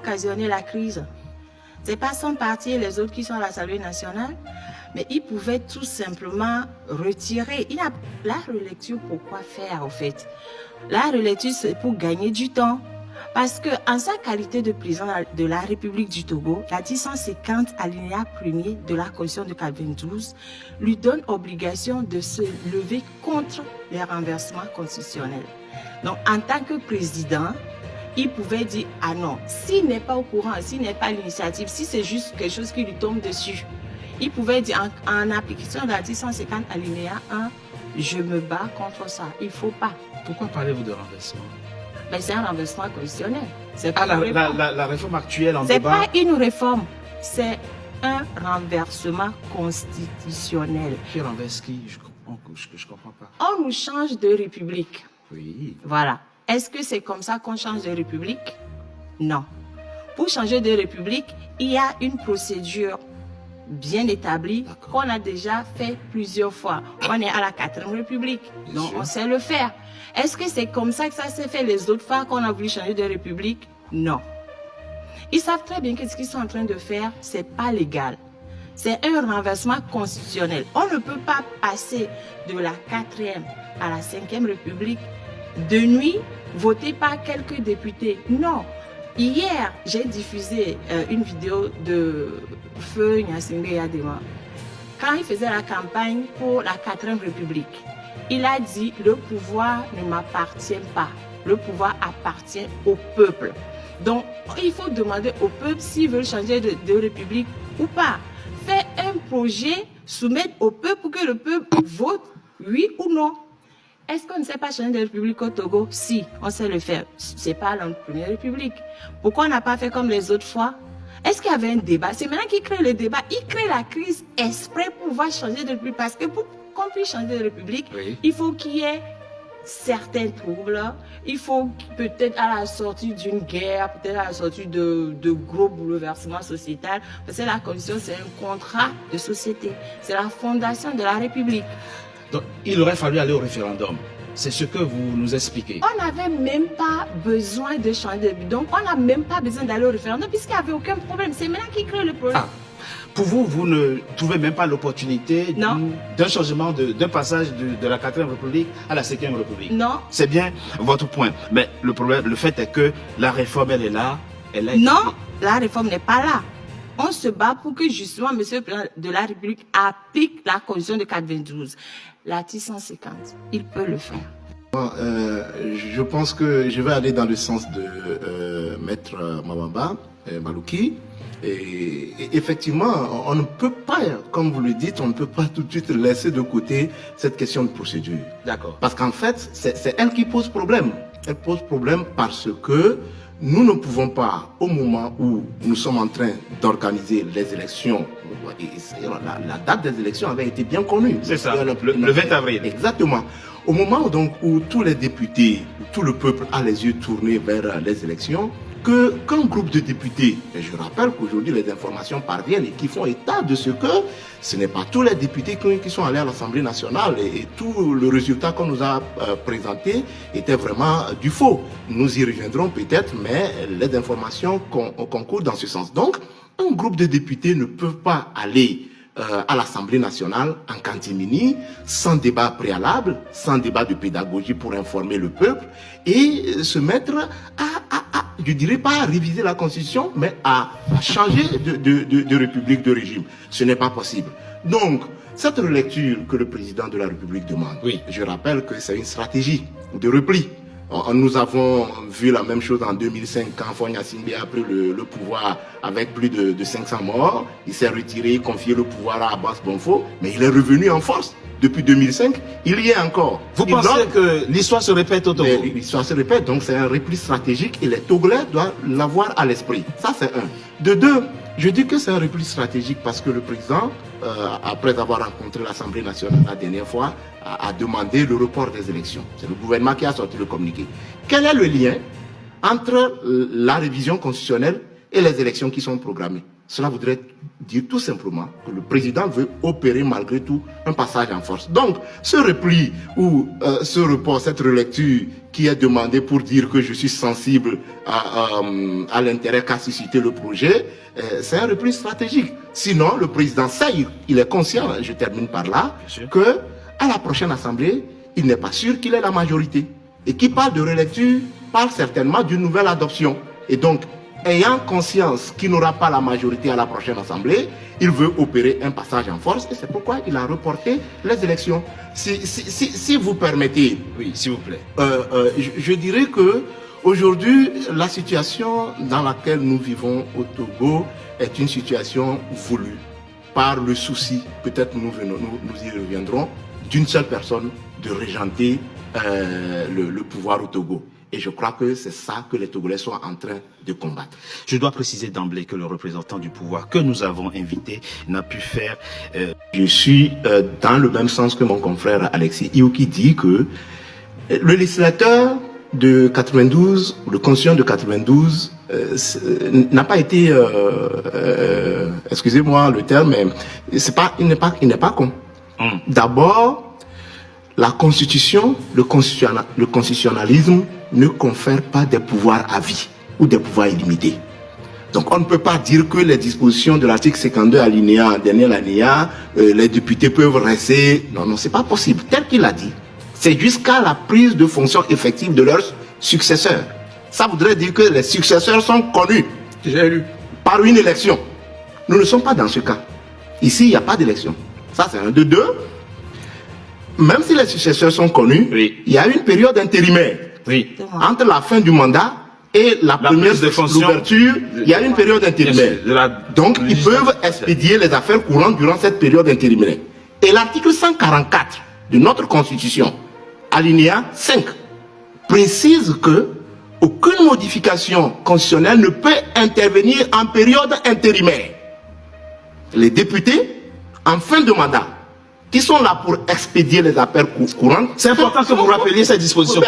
occasionné la crise. C'est pas son parti et les autres qui sont à l'Assemblée nationale, mais il pouvait tout simplement retirer. La relecture, pourquoi faire en fait? La relecture, c'est pour gagner du temps. Parce que en sa qualité de président de la République du Togo, l'article 150 alinéa 1er de la Constitution de 92 lui donne obligation de se lever contre les renversements constitutionnels. Donc en tant que président, il pouvait dire « Ah non, s'il n'est pas au courant, s'il n'est pas à l'initiative, si c'est juste quelque chose qui lui tombe dessus, il pouvait dire en application de l'article 150 alinéa 1, je me bats contre ça, il ne faut pas. » Pourquoi parlez-vous de renversement? Ben, c'est un renversement constitutionnel. La réforme actuelle en débat. C'est pas une réforme, c'est un renversement constitutionnel. Qui renverse qui? Je comprends pas. On nous change de république. Oui. Voilà. Est-ce que c'est comme ça qu'on change de république? Non. Pour changer de république, il y a une procédure bien établie qu'on a déjà fait plusieurs fois. On est à la 4e République, donc on sait le faire. Est-ce que c'est comme ça que ça s'est fait les autres fois qu'on a voulu changer de république? Non. Ils savent très bien que ce qu'ils sont en train de faire, c'est pas légal. C'est un renversement constitutionnel. On ne peut pas passer de la 4e à la 5e République de nuit, voté par quelques députés. Non. Hier, j'ai diffusé une vidéo de Feu Gnassingbé Yadema. Quand il faisait la campagne pour la 4e République, il a dit « Le pouvoir ne m'appartient pas. Le pouvoir appartient au peuple. » Donc, il faut demander au peuple s'il veut changer de république ou pas. Faire un projet, soumettre au peuple pour que le peuple vote oui ou non. Est-ce qu'on ne sait pas changer de république au Togo? Si, on sait le faire. C'est pas la première république. Pourquoi on n'a pas fait comme les autres fois? Est-ce qu'il y avait un débat? C'est maintenant qu'il crée le débat. Il crée la crise exprès pour pouvoir changer de république. Parce que pour qu'on puisse changer de république, il faut qu'il y ait certains troubles. Il faut peut-être à la sortie d'une guerre, peut-être à la sortie de gros bouleversements sociétals. Parce que la Constitution, c'est un contrat de société. C'est la fondation de la République. Donc, il aurait fallu aller au référendum. C'est ce que vous nous expliquez. On n'avait même pas besoin de changer de but. Donc, on n'a même pas besoin d'aller au référendum puisqu'il n'y avait aucun problème. C'est maintenant qui crée le problème. Ah. Pour vous, vous ne trouvez même pas l'opportunité d'un changement, d'un passage de la 4e République à la 5e République? Non. C'est bien votre point. Mais le problème, le fait est que la réforme, elle est là. Non, la réforme n'est pas là. On se bat pour que justement, monsieur le président de la République applique la Constitution de 92. L'article 150, il peut le faire. Je pense que je vais aller dans le sens de Maître Mawamba Malouki. Et effectivement, on ne peut pas, comme vous le dites, on ne peut pas tout de suite laisser de côté cette question de procédure. D'accord. Parce qu'en fait, c'est elle qui pose problème. Elle pose problème parce que nous ne pouvons pas, au moment où nous sommes en train d'organiser les élections, la date des élections avait été bien connue. C'est ça, le 20 avril. Exactement. Au moment donc où tous les députés, tout le peuple a les yeux tournés vers les élections, qu'un groupe de députés, et je rappelle qu'aujourd'hui les informations parviennent et qui font état de ce que ce n'est pas tous les députés qui sont allés à l'Assemblée nationale et tout le résultat qu'on nous a présenté était vraiment du faux. Nous y reviendrons peut-être, mais les informations concourent dans ce sens. Donc, un groupe de députés ne peut pas aller à l'Assemblée nationale en catimini, sans débat préalable, sans débat de pédagogie pour informer le peuple et se mettre je dirais pas à réviser la Constitution, mais à changer de république, de régime. Ce n'est pas possible. Donc, cette relecture que le président de la République demande, je rappelle que c'est une stratégie de repli. Nous avons vu la même chose en 2005 quand Faure Gnassingbé a pris le pouvoir avec plus de 500 morts. Il s'est retiré, confié le pouvoir à Abbas Bonfo, mais il est revenu en force. Depuis 2005, il y est encore. Vous pensez que l'histoire se répète au Togo? L'histoire se répète, donc c'est un repli stratégique et les Togolais doivent l'avoir à l'esprit. Ça, c'est un. De deux, je dis que c'est un repli stratégique parce que le président, après avoir rencontré l'Assemblée nationale la dernière fois, a demandé le report des élections. C'est le gouvernement qui a sorti le communiqué. Quel est le lien entre la révision constitutionnelle et les élections qui sont programmées. Cela voudrait dire tout simplement que le président veut opérer malgré tout un passage en force. Donc, ce repli ou ce report, cette relecture qui est demandée pour dire que je suis sensible à l'intérêt qu'a suscité le projet, c'est un repli stratégique. Sinon, le président sait, il est conscient, je termine par là, que à la prochaine assemblée, il n'est pas sûr qu'il ait la majorité. Et qui parle de relecture parle certainement d'une nouvelle adoption. Et donc, ayant conscience qu'il n'aura pas la majorité à la prochaine assemblée, il veut opérer un passage en force et c'est pourquoi il a reporté les élections. Si vous permettez, oui, s'il vous plaît. Je dirais que aujourd'hui, la situation dans laquelle nous vivons au Togo est une situation voulue par le souci, peut-être nous y reviendrons, d'une seule personne de régenter le pouvoir au Togo. Et je crois que c'est ça que les Togolais sont en train de combattre. Je dois préciser d'emblée que le représentant du pouvoir que nous avons invité n'a pu faire... Je suis dans le même sens que mon confrère Alexis Iou qui dit que le législateur de 92, le constituant de 92, n'a pas été... excusez-moi le terme, mais il n'est pas con. D'abord, la Constitution, le constitutionnalisme ne confère pas des pouvoirs à vie ou des pouvoirs illimités. Donc on ne peut pas dire que les dispositions de l'article 52 alinéa, dernier alinéa, les députés peuvent rester. Non, c'est pas possible. Tel qu'il a dit, c'est jusqu'à la prise de fonction effective de leurs successeurs. Ça voudrait dire que les successeurs sont connus par une élection. Nous ne sommes pas dans ce cas. Ici, il n'y a pas d'élection. Ça, c'est un de deux. Même si les successeurs sont connus, oui, il y a une période intérimaire. Oui. Entre la fin du mandat et la première ouverture, il y a une période intérimaire. Donc, ils peuvent expédier les affaires courantes durant cette période intérimaire. Et l'article 144 de notre Constitution, alinéa 5, précise que aucune modification constitutionnelle ne peut intervenir en période intérimaire. Les députés, en fin de mandat, qui sont là pour expédier les affaires courantes. C'est important que vous rappeliez cette disposition.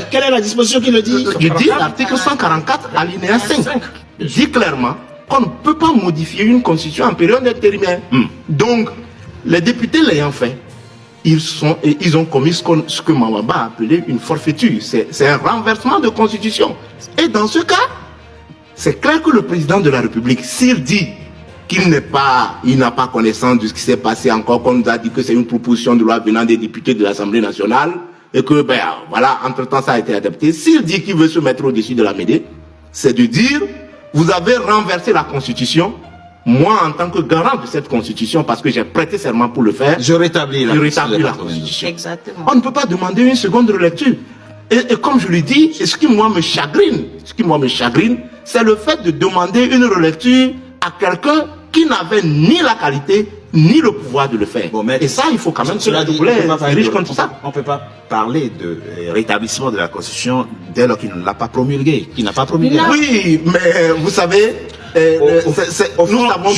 Quelle est la disposition qui le dit? Je dis l'article 144, alinéa 5, dit clairement qu'on ne peut pas modifier une constitution en période intérimaire. Donc, les députés l'ayant fait, ils ont commis ce que Mawaba a appelé une forfaiture. C'est un renversement de constitution. Et dans ce cas, c'est clair que le président de la République, s'il dit qu'il n'a pas connaissance de ce qui s'est passé encore, qu'on nous a dit que c'est une proposition de loi venant des députés de l'Assemblée nationale, et que, voilà, entre-temps, ça a été adapté. S'il dit qu'il veut se mettre au-dessus de la mêlée, c'est de dire, vous avez renversé la Constitution, moi, en tant que garant de cette Constitution, parce que j'ai prêté serment pour le faire, je rétablis la Constitution. Exactement. On ne peut pas demander une seconde relecture. Et comme je l'ai dit, ce qui moi me chagrine, c'est le fait de demander une relecture à quelqu'un qui n'avait ni la qualité ni le pouvoir de le faire. Bon, mais et ça, il faut quand même que les Togolais dirigent contre ça. On ne peut pas parler de rétablissement de la Constitution dès lors qu'il ne l'a pas promulguée, qu'il n'a pas promulgué. Oui, mais vous savez, nous savons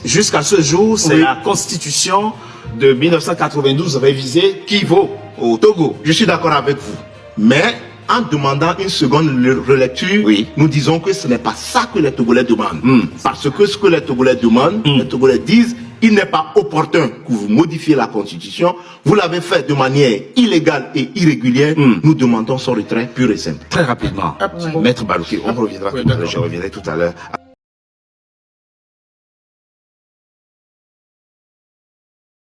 jusqu'à ce jour, c'est la Constitution de 1992 révisée qui vaut au Togo. Je suis d'accord avec vous. Mais en demandant une seconde relecture, nous disons que ce n'est pas ça que les Togolais demandent. Parce que ce que les Togolais demandent, les Togolais disent, il n'est pas opportun que vous modifiez la Constitution. Vous l'avez fait de manière illégale et irrégulière. Nous demandons son retrait pur et simple. Très rapidement. Maître Balouki, on reviendra tout à l'heure. Je reviendrai tout à l'heure.